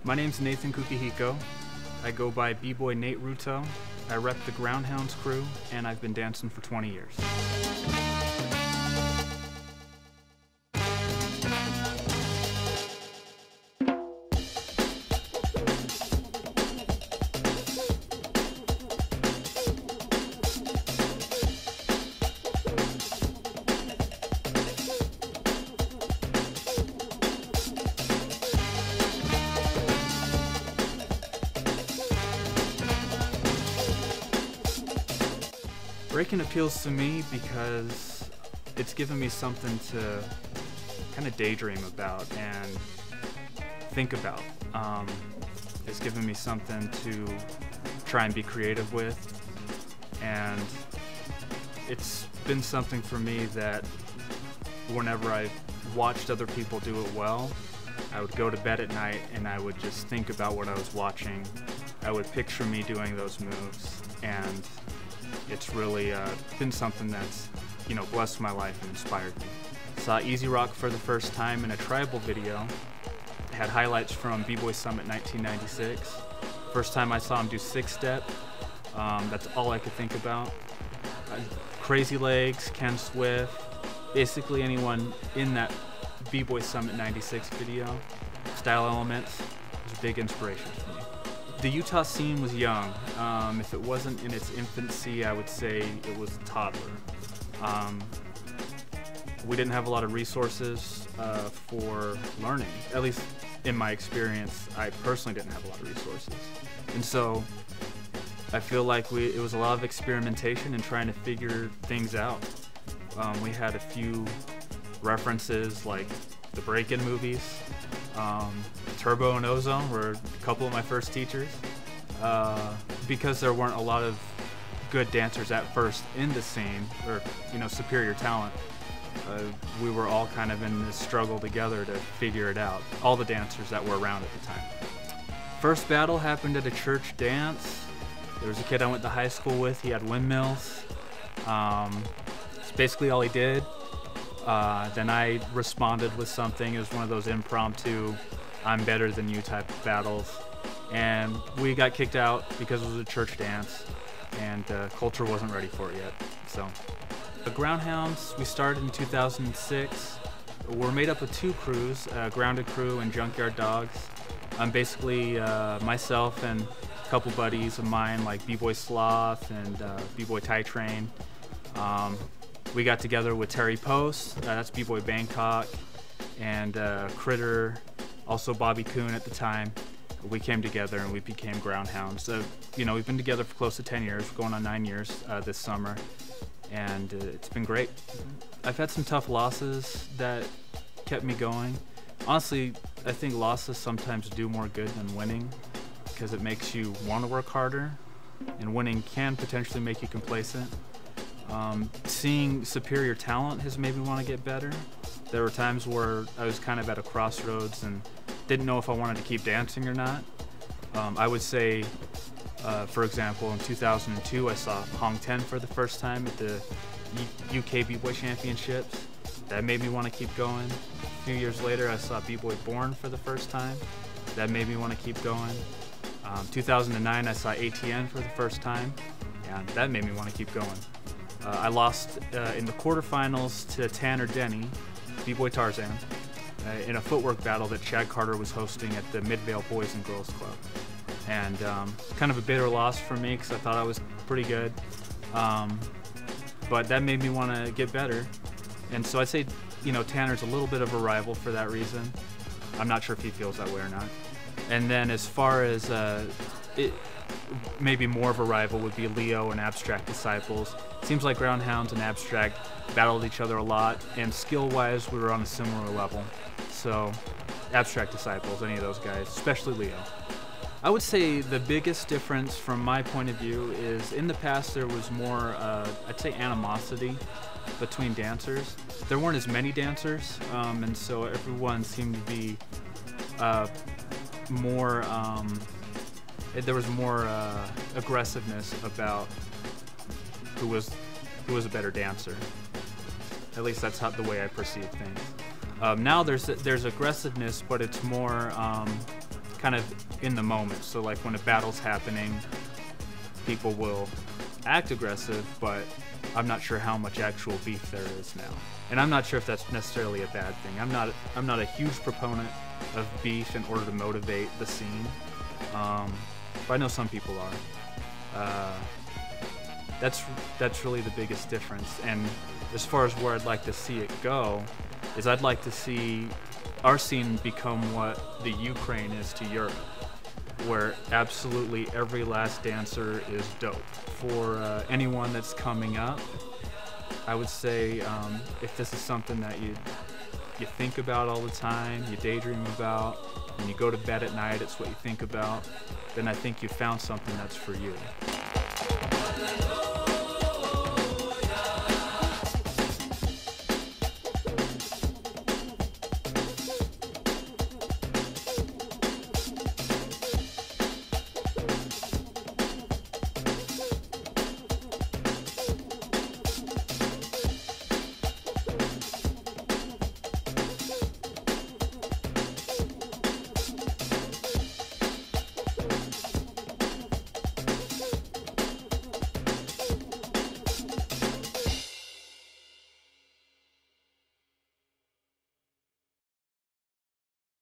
My name's Nathan Kukihiko. I go by B-Boy NATERUTO. I rep the Groundhounds crew, and I've been dancing for 20 years. Breaking appeals to me because it's given me something to kind of daydream about and think about. It's given me something to try and be creative with, and it's been something for me that whenever I watched other people do it well, I would go to bed at night and I would just think about what I was watching. I would picture me doing those moves, and it's really been something that's, blessed my life and inspired me. Saw Easy Rock for the first time in a tribal video. It had highlights from B-Boy Summit 1996. First time I saw him do six-step, that's all I could think about. Crazy Legs, Ken Swift, basically anyone in that B-Boy Summit 96 video. Style Elements was a big inspiration for me. The Utah scene was young. If it wasn't in its infancy, I would say it was a toddler. We didn't have a lot of resources for learning. At least in my experience, I personally didn't have a lot of resources. And so I feel like it was a lot of experimentation and trying to figure things out. We had a few references like the break-in movies. Turbo and Ozone were a couple of my first teachers. Because there weren't a lot of good dancers at first in the scene, or superior talent, we were all kind of in this struggle together to figure it out, all the dancers that were around at the time. First battle happened at a church dance. There was a kid I went to high school with. He had windmills. It's basically all he did. Then I responded with something. It was one of those impromptu, I'm better than you type of battles. And we got kicked out because it was a church dance, and culture wasn't ready for it yet. So, the Groundhounds, we started in 2006. We're made up of two crews, Grounded Crew and Junkyard Dogs. I'm basically myself and a couple buddies of mine like B-Boy Sloth and B-Boy Tie Train. We got together with Terry Post, that's B-Boy Bangkok, and Critter, also Bobby Coon at the time. We came together and we became Groundhounds. We've been together for close to 10 years, going on 9 years this summer, and it's been great. I've had some tough losses that kept me going. Honestly, I think losses sometimes do more good than winning because it makes you want to work harder, and winning can potentially make you complacent. Seeing superior talent has made me want to get better. There were times where I was kind of at a crossroads and didn't know if I wanted to keep dancing or not. I would say, for example, in 2002 I saw Hong Ten for the first time at the UK B-Boy Championships. That made me want to keep going. A few years later I saw B-Boy Born for the first time. That made me want to keep going. 2009 I saw ATN for the first time, and that made me want to keep going. I lost in the quarterfinals to Tanner Denny, B-Boy Tarzan, in a footwork battle that Chad Carter was hosting at the Midvale Boys and Girls Club. And kind of a bitter loss for me because I thought I was pretty good. But that made me want to get better. And so I'd say, Tanner's a little bit of a rival for that reason. I'm not sure if he feels that way or not. And then as far as maybe more of a rival would be Leo and Abstract Disciples. Seems like Groundhounds and Abstract battled each other a lot, and skill-wise we were on a similar level. So Abstract Disciples, any of those guys, especially Leo. I would say the biggest difference from my point of view is in the past there was more, I'd say, animosity between dancers. There weren't as many dancers, and so everyone seemed to be more, there was more aggressiveness about who was a better dancer. At least that's the way I perceive things. Now there's aggressiveness, but it's more kind of in the moment. So like when a battle's happening, people will act aggressive, but I'm not sure how much actual beef there is now. And I'm not sure if that's necessarily a bad thing. I'm not a huge proponent of beef in order to motivate the scene, but I know some people are. That's really the biggest difference. And as far as where I'd like to see it go, is I'd like to see our scene become what the Ukraine is to Europe, where absolutely every last dancer is dope. For anyone that's coming up, I would say if this is something that you think about all the time, you daydream about, when you go to bed at night, it's what you think about, then I think you found something that's for you.